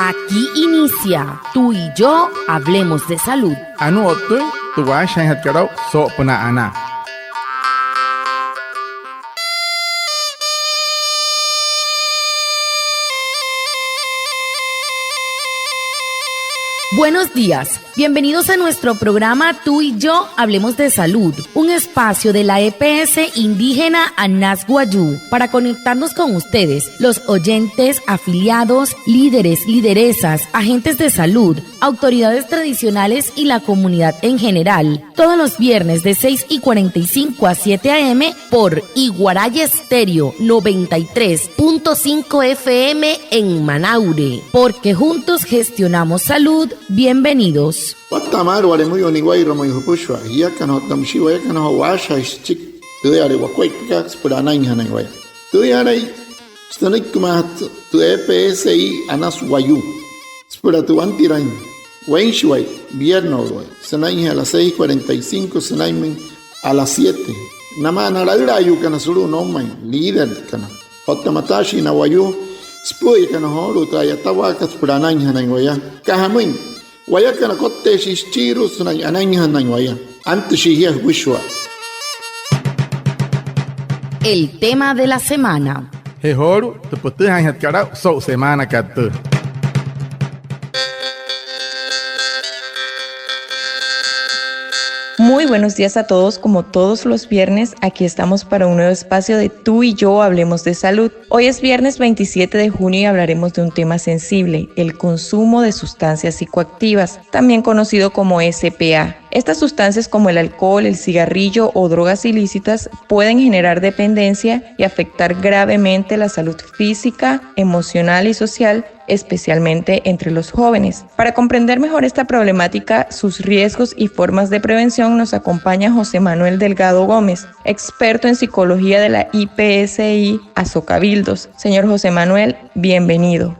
Aquí inicia Tú y yo hablemos de salud. Anu otu tu wa shan hat karau so puna ana. Buenos días, bienvenidos a nuestro programa Tú y yo hablemos de salud, un espacio de la EPS indígena Anas Guayú para conectarnos con ustedes, los oyentes, afiliados, líderes, lideresas, agentes de salud, autoridades tradicionales y la comunidad en general, todos los viernes de 6:45 a 7 a.m. por Iguaraya Estéreo 93.5 FM en Manaure, porque juntos gestionamos salud. Bienvenidos. Watamar wale muy oniguay romo yupushwa ya kano tamshiwa ya kano washa chik tu are wakwai pika spurana inhana iguay tu are stanik kumat tu EPSI Anas Guayú spura tu antirain Wenshway viernes sanai a las 6:45 sanai a las 7 namana la irayu kana suru no mai líder kana hotamatashi na Guayú spuy kana horu trayatawa spurana inhana iguay kahamin Waya kana kotte shischiru sunay ananya waya. Antes shihia wishwa. El tema de la semana. He horu tu putu han hat karau so semana katu. Muy buenos días a todos, como todos los viernes, aquí estamos para un nuevo espacio de Tú y yo hablemos de salud. Hoy es viernes 27 de junio y hablaremos de un tema sensible, el consumo de sustancias psicoactivas, también conocido como SPA. Estas sustancias como el alcohol, el cigarrillo o drogas ilícitas pueden generar dependencia y afectar gravemente la salud física, emocional y social, especialmente entre los jóvenes. Para comprender mejor esta problemática, sus riesgos y formas de prevención, nos acompaña José Manuel Delgado Gómez, experto en psicología de la IPSI Azocabildos. Señor José Manuel, bienvenido.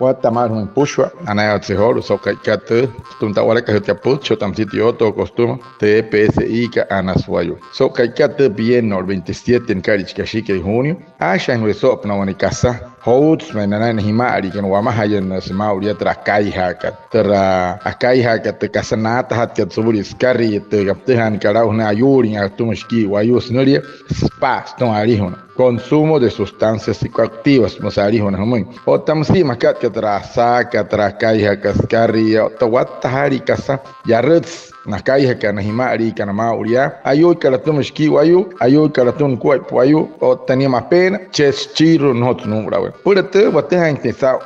Watamar un pushwa anaya tsehor so kaikate tunta wala ka htia pucho tam sitio to costuma TPSI ka Anas Guayú so kaikate bien el 27 en Carich Cachique de junio asha en resop na wani casa Hots menana en himari que no vamos a ir en ese mauria tras caija que tras caija que te casanata hat que subir scarri te captejan cara una ayuri a tu mosqui guayu snoria spas ton arijon consumo de sustancias psicoactivas nos arijon muy o tamsi makat que tras caija que scarri to watahari casa ya reds na caija que na himari que na mauria ayu que la tu mosqui guayu ayu que la tu cuerpo ayu o tenía más pena chiro no tu número Purate, wate han intentado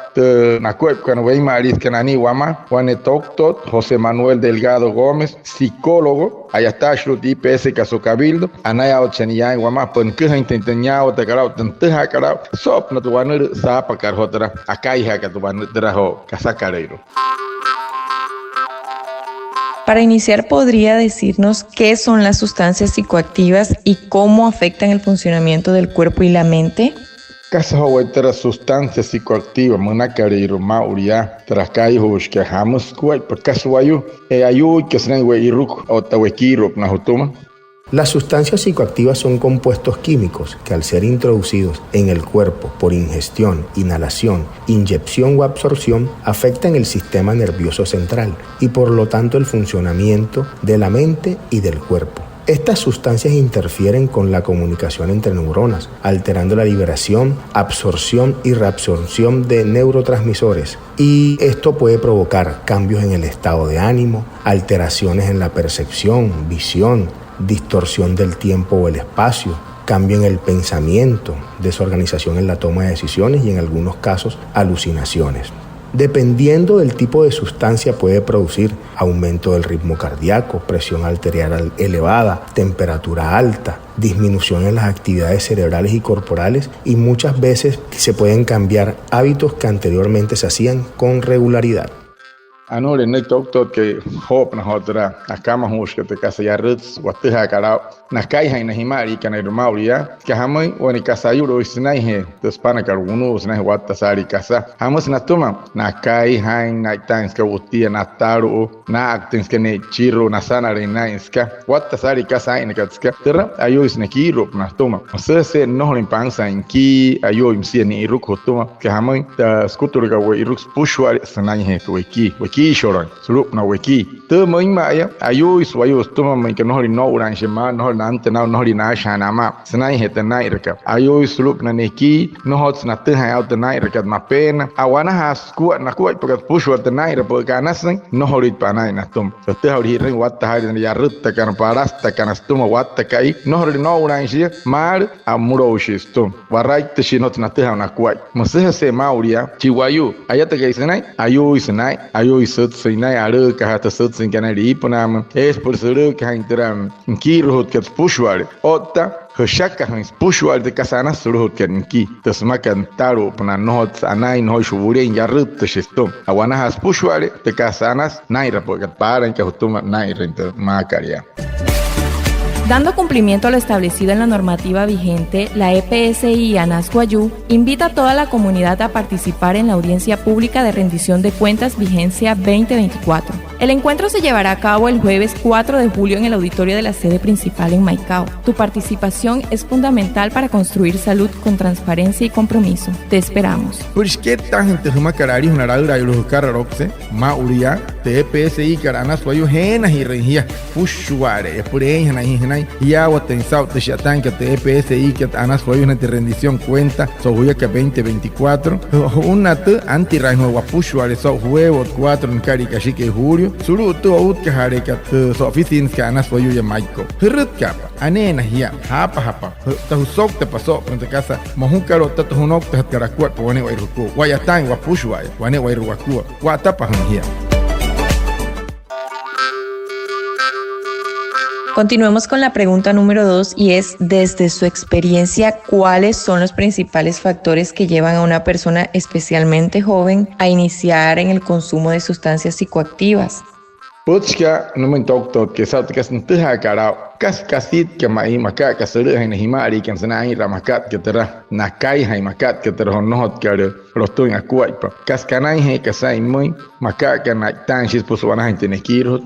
na cuerpo que no veis maris que nani wama, Juan Toctot, José Manuel Delgado Gómez, psicólogo, allá está Shrut IPS Azocabildos, anaya ochenia wama, pon que han intentado te carao, tanteja carao, sop no tu van a sapa carjotera, acá hija que tu van a trajo casacareiro. Para iniciar, ¿podría decirnos qué son las sustancias psicoactivas y cómo afectan el funcionamiento del cuerpo y la mente? Casa huetera sustancias psicoactivas, monacareiro, mauria, trascaios que hamos, cual, por caso ayu que se ne iruk o tawekirup na hutuma. Las sustancias psicoactivas son compuestos químicos que al ser introducidos en el cuerpo por ingestión, inhalación, inyección o absorción afectan el sistema nervioso central y por lo tanto el funcionamiento de la mente y del cuerpo. Estas sustancias interfieren con la comunicación entre neuronas, alterando la liberación, absorción y reabsorción de neurotransmisores. Y esto puede provocar cambios en el estado de ánimo, alteraciones en la percepción, visión, distorsión del tiempo o el espacio, cambio en el pensamiento, desorganización en la toma de decisiones y en algunos casos alucinaciones. Dependiendo del tipo de sustancia puede producir aumento del ritmo cardíaco, presión arterial elevada, temperatura alta, disminución en las actividades cerebrales y corporales y muchas veces se pueden cambiar hábitos que anteriormente se hacían con regularidad. Anore ne doctor que hop na hotra akama hush que te casa ya rits wataha karao na kai hai na himari kana rumauria que hamai wani casa yuro isnai he despana karuno isnai watta sari casa hamos na toma na kai hai na tans ka utia na taru na actins que ne chiro na sana re na iska watta sari casa ai na katska terra ayo isnaki rop na toma se no limpansa in ki ayo imsi ni iruk hotoma que hamai ta skutur ga we iruk pushwari sanai he to weki shoron surup na weki te moin ma ya ayo iswayo toma mai que no no uran shema no nante na no na shana ma sanai he ta nai reka ayo surup na neki no hot na te ha out nai reka ma pena awana has ku na ku porque pushwa ta nai reka ganas no horit pa nai na tom te hori ring watta ha ya rutta kan parasta kan stuma watta kai no no uran shi mar amuro shistum warait te shinot na te ha na ku mose se mauria chiwayu ayata que sanai ayo isnai ayo isut sinai are ka hata sut sin kana ri ponam es por ser que intram kirhot que pushwar otta hashaka hans pushwar de kasana surhot kan ki tasmakan taro pona not anai no shuburen ya rut shistum awana has pushwar de kasanas naira porque paran que hotuma naira inter makaria. Dando cumplimiento a lo establecido en la normativa vigente, la EPSI ANAS Guayú invita a toda la comunidad a participar en la audiencia pública de rendición de cuentas vigencia 2024. El encuentro se llevará a cabo el jueves 4 de julio en el auditorio de la sede principal en Maicao. Tu participación es fundamental para construir salud con transparencia y compromiso. Te esperamos. Porque tan gente huma karari hunaraura y los cararokse mauria te EPSI Karanas Guayú genas y rengia pushuare por ella y agua tensao te shatan que te EPSI que anas fue una rendición cuenta sohuya que 2024 una te anti raino guapushu ale so huevo 4 en caricachi que julio suru tu out que hare que so oficines que anas fue ya maiko hirut capa anena ya hapa ta usok te pasó en casa mohukaro ta hunok te karakua pone wa iruku wayatan guapushu ay wane wa iruku wa tapa hangia. Continuemos con la pregunta número 2 y es, desde su experiencia, ¿cuáles son los principales factores que llevan a una persona especialmente joven a iniciar en el consumo de sustancias psicoactivas? Putzka no me doctor que sa que senteja cara casi que mai maka que se en himari que se nai ramakat que terra na kai hai makat que terra no hot que rosto en akuaipa cascanai he que sai muy maka que na tanchis puswana gente nekiro.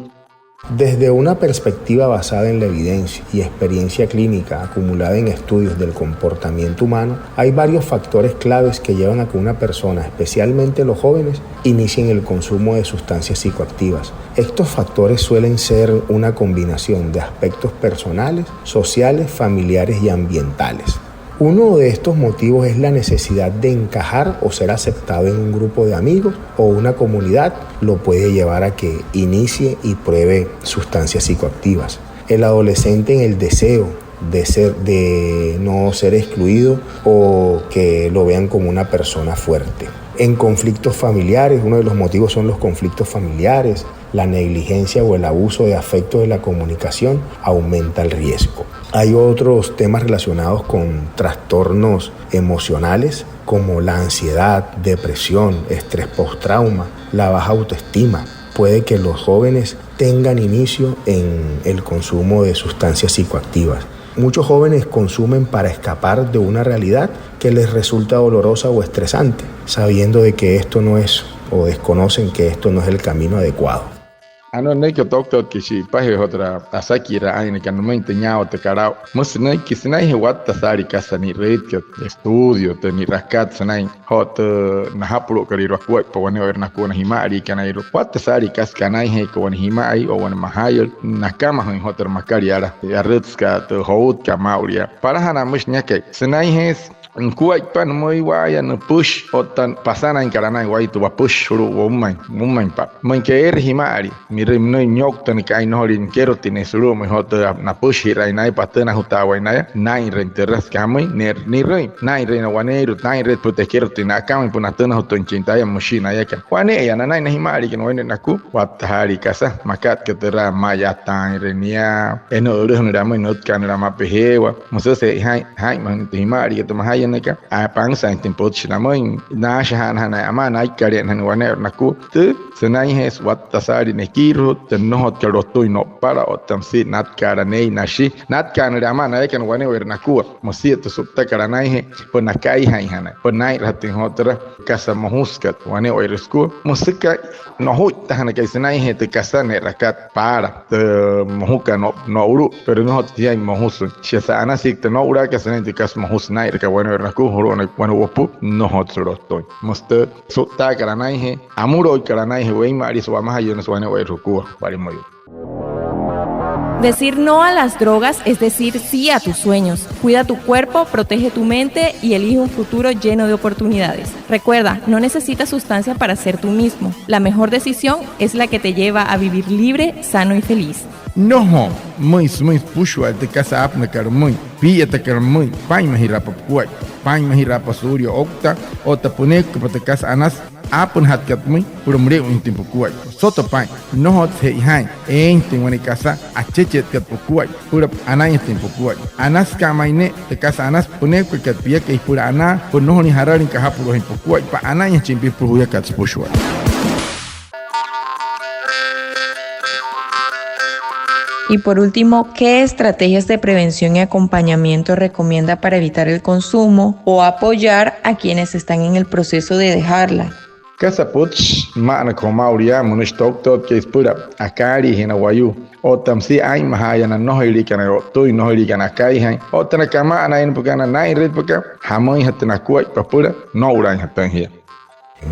Desde una perspectiva basada en la evidencia y experiencia clínica acumulada en estudios del comportamiento humano, hay varios factores claves que llevan a que una persona, especialmente los jóvenes, inicien el consumo de sustancias psicoactivas. Estos factores suelen ser una combinación de aspectos personales, sociales, familiares y ambientales. Uno de estos motivos es la necesidad de encajar o ser aceptado en un grupo de amigos o una comunidad lo puede llevar a que inicie y pruebe sustancias psicoactivas. El adolescente en el deseo de no ser excluido o que lo vean como una persona fuerte. En conflictos familiares, uno de los motivos son los conflictos familiares, la negligencia o el abuso de afecto de la comunicación aumenta el riesgo. Hay otros temas relacionados con trastornos emocionales como la ansiedad, depresión, estrés postrauma, la baja autoestima. Puede que los jóvenes tengan inicio en el consumo de sustancias psicoactivas. Muchos jóvenes consumen para escapar de una realidad que les resulta dolorosa o estresante, sabiendo de que esto no es, o desconocen que esto no es el camino adecuado. Ano ne que doctor que si pahe otra asakira aine que no me enseñado te carao mus ne que si nai wat tasari casa ni red que estudio te ni rascat sanai hot na hapro que ro ko po ne ver na ko na himari que na ro wat tasari cas kanai he ko na himai o na mahayol na kama hin hoter makariara ya red ska te hot ka mauria para hana mus ne que sanai he en kuai pan muy guaya no push o tan pasana en carana guay tu va push ru umman pa man que himari mire no ñok tan kai no rin quiero tiene suru mejor na push ira nai patena juta guay nai renterras kamai ni rei nai reina guanero nai red pute quiero tina kamai puna tena juto en chinta ya machina ya que guane ya nai na himari que no viene na ku watari casa makat que terra maya tan renia eno ru no ramo no kan rama pehewa mose se hai man himari que toma yanaka a pansa intin pochinamoin na shahan hana amana ikarian han waner naku te senai hes wat tasari nekiru tennohot karotoy no para otamsi nat karanei nashi nat kan amana kan waner naku mosiet subta karanai he ponakai hana ponai ratin hotra casa mohuskat waner sku musika no hut tahana kai senai he te casa ne rakat para te mohuka no uru pero no hot tiai mohus chesa anasik te no ura ka senai te cas mohus nai ka waner naku horone wanu opu no hot rotoy moste subta karanai he amuro karanai he wey maris wa mahayones waner ruku parimoyo. Decir no a las drogas es decir sí a tus sueños. Cuida tu cuerpo, protege tu mente y elige un futuro lleno de oportunidades. Recuerda, no necesitas sustancia para ser tú mismo. La mejor decisión es la que te lleva a vivir libre, sano y feliz. No, muy pushua te casa apna karmui, pilla te karmui, pain mahirapa puay, pain mahirapa suryo okta, o te ponek te casa anas, apun hat katmui, purumre un tiempo kuay, soto pain, no hot hei hain, ting wani casa, achechet kat puay, pura anay tiempo kuay, anas kamaine te casa anas ponek kat pia que pura ana, por no ni hararin kahapuro himpo kuay, pa anay chimpi puya kat pushua. Y por último, ¿qué estrategias de prevención y acompañamiento recomienda para evitar el consumo o apoyar a quienes están en el proceso de dejarla? Casa puch mana komauria munistok tot que espura akari hina wayu o tamsi ai mahayana no hili kana to no hili kana kai hai o tana kama anain pukana nai red puka hamoi hatna kuai papura no uran hatan hier.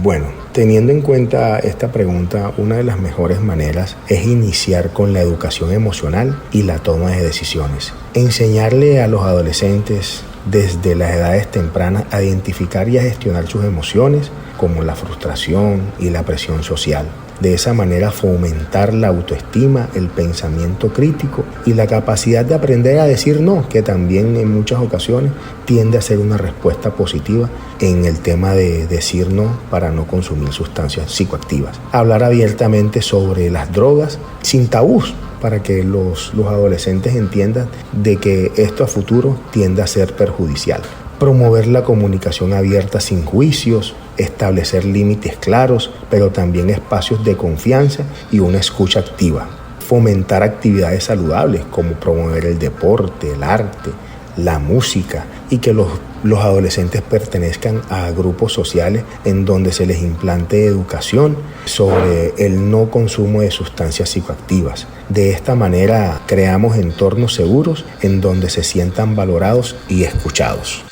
Bueno, teniendo en cuenta esta pregunta, una de las mejores maneras es iniciar con la educación emocional y la toma de decisiones. Enseñarle a los adolescentes desde las edades tempranas a identificar y a gestionar sus emociones, como la frustración y la presión social. De esa manera fomentar la autoestima, el pensamiento crítico y la capacidad de aprender a decir no, que también en muchas ocasiones tiende a ser una respuesta positiva en el tema de decir no para no consumir sustancias psicoactivas. Hablar abiertamente sobre las drogas sin tabús para que los adolescentes entiendan de que esto a futuro tiende a ser perjudicial. Promover la comunicación abierta sin juicios, establecer límites claros, pero también espacios de confianza y una escucha activa. Fomentar actividades saludables como promover el deporte, el arte, la música y que los adolescentes pertenezcan a grupos sociales en donde se les implante educación sobre el no consumo de sustancias psicoactivas. De esta manera creamos entornos seguros en donde se sientan valorados y escuchados.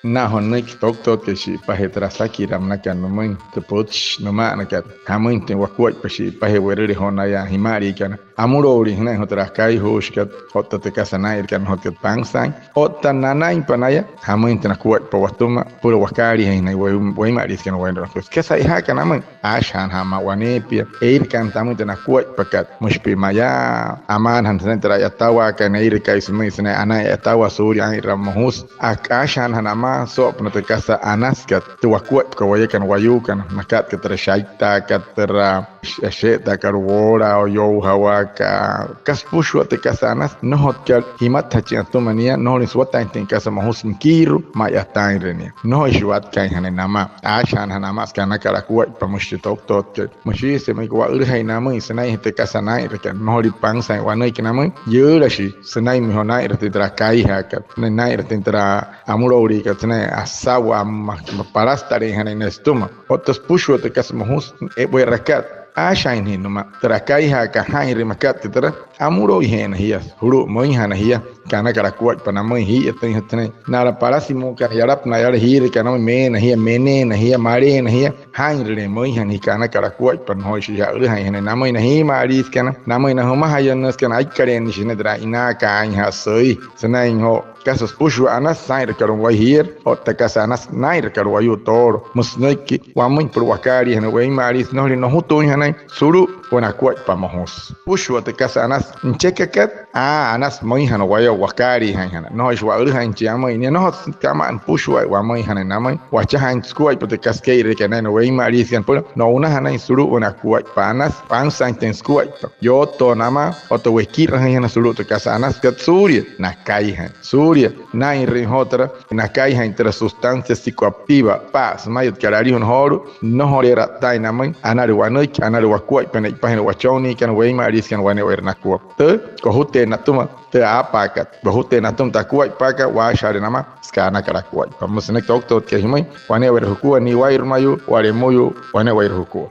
Nahonik tok que si pahe trasaki ramna kan nomen te poch noma nakat hamin te wakwai pashi pahe werere honaya himari kan amuro ori hna hotra kai hoskat hotta te kasanair kan hotat pangsang hotta nanain panaya hamin te nakwai pawatuma puro wakari hna wai maris kan wai rakos kesa iha kan amin ashan hama wanepia eir kan tamu te nakwai pakat mushpi maya aman han sentra yatawa kan eir kai sumai sene ana yatawa suri ai ramhus akashan hanama so puna te casa anaskat te wakwat ko wayakan wayukan makat ke trashaita katra sheta karwora o yo hawaka kaspushu te casa anas no hotkal himat hachian tomania no ni swata in casa mahus kiru maya tairenia no ishwat kai hanama ashan hanama skana karakwa pamushi tok tot mushi se mai kwa urhai nama isnai te casa nai rekan no ri pangsai wanai kinama yurashi senai mihonai rete trakai hakat nai rete tra amurori kat asawa parastare hana in estoma otros pusho te kas mohus e boy rakat ashain hinuma trakai ha ka hain rimakat tera amuro hena hiya huru moi hana hiya kana karakwa panamoi hiya ten hatne nara parasimo ka yarap na yar hir kana mena hiya mene na hiya mare na hiya hain re moi hani kana karakwa pan hoishi ya ur hain namoi na hi maris kana namoi na homa hayanas kana aikaren shine dra ina ka ai ha soi sanai ho casos pushu anas sair karon wai hier o ta casa anas nair kar wayu tor musnoiki wa muy por wakari hene wai maris no no hutu hene suru wana kwai pamahos pushu ta casa anas nchekakat anas muy hene wayo wakari hene no is wa ur han chiamo ni no kama an pushu wa muy hene namai wa cha han skwai por ta casque re kana wai maris kan por no una hene suru wana kwai panas pan santen skwai yo to nama o to wekir hene suru ta casa anas kat suri na kai hene suru Uria, Nai Rinhotra, Nakaiha entre sustancias psicoactivas, paz, mayot carari un horo, no horera tainaman, anaruanik, anaruakuai, penaipahin wachoni, can weima, riskan wane wernakua. Kohute natuma, te apakat, bahute natum takuai paka, washarinama, skana karakuai. Vamos en el doctor que himai, wane werhukua, ni wairmayu, waremuyu, wane wairhukua.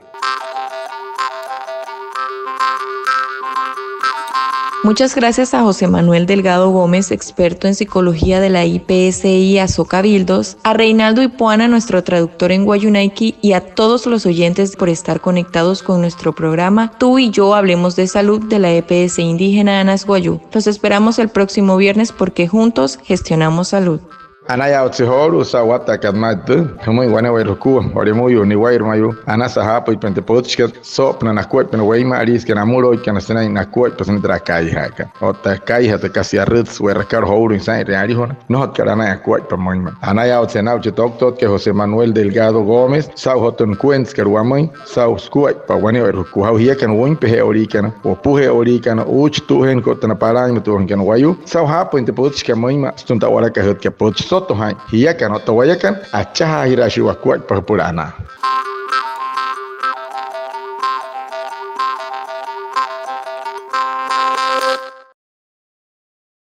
Muchas gracias a José Manuel Delgado Gómez, experto en psicología de la IPSI Azocabildos, a Reinaldo Ipuana, nuestro traductor en Guayunaiki, y a todos los oyentes por estar conectados con nuestro programa Tú y Yo Hablemos de Salud de la EPS Indígena Anas Guayú. Los esperamos el próximo viernes porque juntos gestionamos salud. Anaya otsihoru sawata kadmatu, humui wane wairukua, waremuyu ni wairmayu, anasa hapo ipente pochka, sopna na kuep na weima aris que namuro y que nasena na kuep pues entre kai haka. Ota kai hata casi arritz werkar houru insai reari hona, no hot karana ya kuep pa moima. Anaya otsenau chitoktot que José Manuel Delgado Gómez, sau hoton kuens que ruamoi, sau skuep pa wane wairukua, hau hia kan woin pehe orikana, o puhe orikana, uch tuhen kotana parang tuhen kan wayu, sau hapo inte pochka moima, stunta wara ka hot ke poch soto hai, hia kan oto wayakan, achaha hirashi wa kuep pa purana.